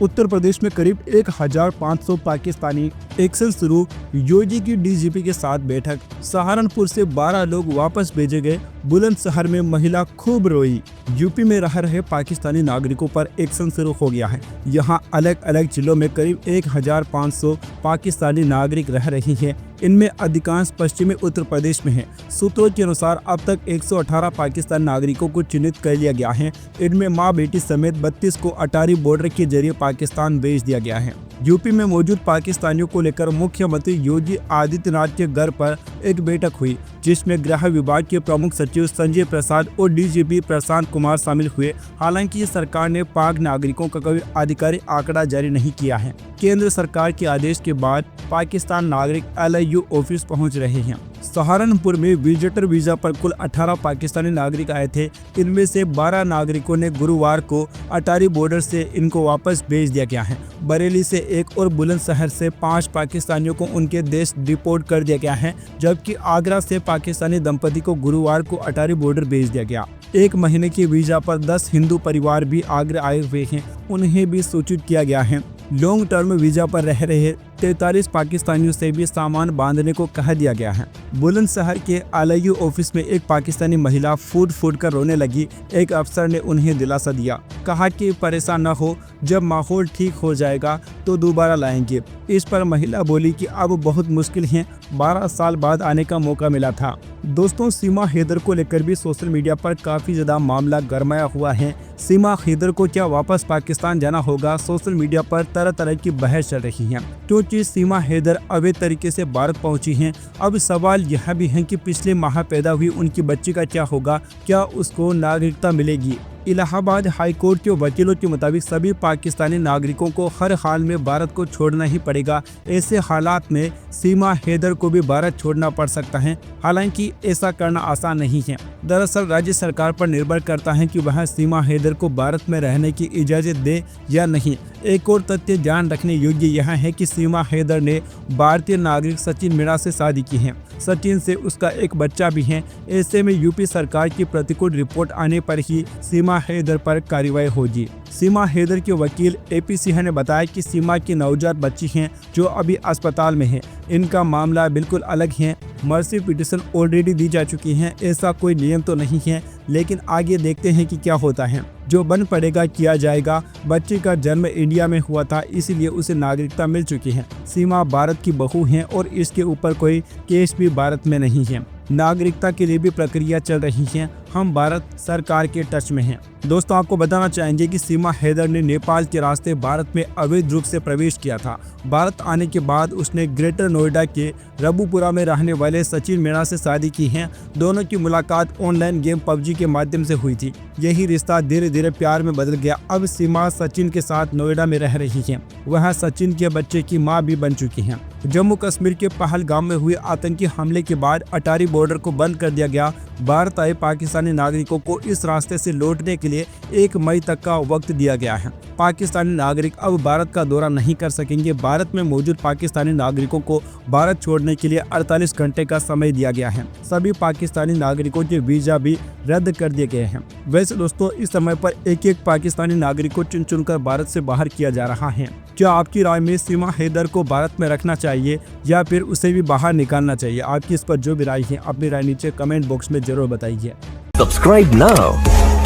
उत्तर प्रदेश में करीब 1500 पाकिस्तानी एक्शन शुरू, योगी की डीजीपी के साथ बैठक। सहारनपुर से 12 लोग वापस भेजे गए, बुलंदशहर में महिला खूब रोई। यूपी में रह रहे पाकिस्तानी नागरिकों पर एक्शन शुरू हो गया है। यहाँ अलग अलग जिलों में करीब 1500 पाकिस्तानी नागरिक रह रही हैं। इनमें अधिकांश पश्चिमी उत्तर प्रदेश में है। सूत्रों के अनुसार अब तक 118 पाकिस्तानी नागरिकों को चिन्हित कर लिया गया है। इनमें मां बेटी समेत 32 को अटारी बॉर्डर के जरिए पाकिस्तान भेज दिया गया है। यूपी में मौजूद पाकिस्तानियों को लेकर मुख्यमंत्री योगी आदित्यनाथ के घर पर एक बैठक हुई, जिसमें गृह विभाग के प्रमुख सचिव संजय प्रसाद और डीजीपी प्रशांत कुमार शामिल हुए। हालांकि सरकार ने पाक नागरिकों का कोई आधिकारिक आंकड़ा जारी नहीं किया है। केंद्र सरकार के आदेश के बाद पाकिस्तान नागरिक LIU ऑफिस पहुंच रहे हैं। सहारनपुर में विजिटर वीजा पर कुल 18 पाकिस्तानी नागरिक आए थे। इनमें से 12 नागरिकों ने गुरुवार को अटारी बॉर्डर से इनको वापस भेज दिया गया है। बरेली से एक और बुलंदशहर से 5 पाकिस्तानियों को उनके देश डिपोर्ट कर दिया गया है, जबकि आगरा से पाकिस्तानी दंपति को गुरुवार को अटारी बॉर्डर भेज दिया गया। 1 महीने के वीजा पर 10 हिंदू परिवार भी आगरा आए हुए हैं, उन्हें भी सूचित किया गया है। लॉन्ग टर्म वीजा पर रह रहे 43 पाकिस्तानियों से भी सामान बांधने को कह दिया गया है। बुलंदशहर के LIU ऑफिस में एक पाकिस्तानी महिला फूट कर रोने लगी। एक अफसर ने उन्हें दिलासा दिया, कहा कि परेशान न हो, जब माहौल ठीक हो जाएगा तो दोबारा लाएंगे। इस पर महिला बोली कि अब बहुत मुश्किल है, 12 साल बाद आने का मौका मिला था। दोस्तों, सीमा हैदर को लेकर भी सोशल मीडिया पर काफी ज्यादा मामला गरमाया हुआ है। सीमा हैदर को क्या वापस पाकिस्तान जाना होगा? सोशल मीडिया पर तरह तरह की बहस चल रही है, क्योंकि सीमा हैदर अवैध तरीके से भारत पहुंची हैं। अब सवाल यह भी है कि पिछले माह पैदा हुई उनकी बच्ची का क्या होगा? क्या उसको नागरिकता मिलेगी? इलाहाबाद हाई कोर्ट के वकीलों के मुताबिक सभी पाकिस्तानी नागरिकों को हर हाल में भारत को छोड़ना ही पड़ेगा। ऐसे हालात में सीमा हैदर को भी भारत छोड़ना पड़ सकता है। हालांकि ऐसा करना आसान नहीं है। दरअसल राज्य सरकार पर निर्भर करता है कि वह सीमा हैदर को भारत में रहने की इजाज़त दे या नहीं। एक और तथ्य ध्यान रखने योग्य यह है कि सीमा हैदर ने भारतीय नागरिक सचिन मीणा से शादी की है। सचिन से उसका एक बच्चा भी है। ऐसे में यूपी सरकार की प्रतिकूल रिपोर्ट आने पर ही सीमा हैदर पर कार्रवाई होगी। सीमा हैदर के वकील AP सिंह ने बताया कि सीमा की नवजात बच्ची हैं जो अभी अस्पताल में है। इनका मामला बिल्कुल अलग है। मर्सी पिटीशन ऑलरेडी दी जा चुकी है। ऐसा कोई नियम तो नहीं है, लेकिन आगे देखते हैं कि क्या होता है। जो बन पड़ेगा किया जाएगा। बच्चे का जन्म इंडिया में हुआ था, इसीलिए उसे नागरिकता मिल चुकी है। सीमा भारत की बहू है और इसके ऊपर कोई केस भी भारत में नहीं है। नागरिकता के लिए भी प्रक्रिया चल रही है। हम भारत सरकार के टच में हैं। दोस्तों, आपको बताना चाहेंगे कि सीमा हैदर ने नेपाल के रास्ते भारत में अवैध रूप से प्रवेश किया था। भारत आने के बाद उसने ग्रेटर नोएडा के रबुपुरा में रहने वाले सचिन मीणा से शादी की है। दोनों की मुलाकात ऑनलाइन गेम PUBG के माध्यम से हुई थी। यही रिश्ता धीरे धीरे प्यार में बदल गया। अब सीमा सचिन के साथ नोएडा में रह रही है। वह सचिन के बच्चे की मां भी बन चुकी हैं। जम्मू कश्मीर के पहलगाम में हुए आतंकी हमले के बाद अटारी बॉर्डर को बंद कर दिया गया। भारत आए पाकिस्तानी नागरिकों को इस रास्ते से लौटने के लिए 1 मई तक का वक्त दिया गया है। पाकिस्तानी नागरिक अब भारत का दौरा नहीं कर सकेंगे। भारत में मौजूद पाकिस्तानी नागरिकों को भारत छोड़ने के लिए 48 घंटे का समय दिया गया है। सभी पाकिस्तानी नागरिकों के वीजा भी रद्द कर दिए गए हैं। वैसे दोस्तों, इस समय पर एक पाकिस्तानी नागरिक को चुन चुनकर भारत से बाहर किया जा रहा है। क्या आपकी राय में सीमा हैदर को भारत में रखना चाहिए या फिर उसे भी बाहर निकालना चाहिए? आपकी इस पर जो भी राय है, अपनी राय नीचे कमेंट बॉक्स में जरूर बताइए। Subscribe now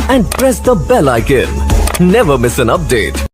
and press the bell icon. Never miss an update.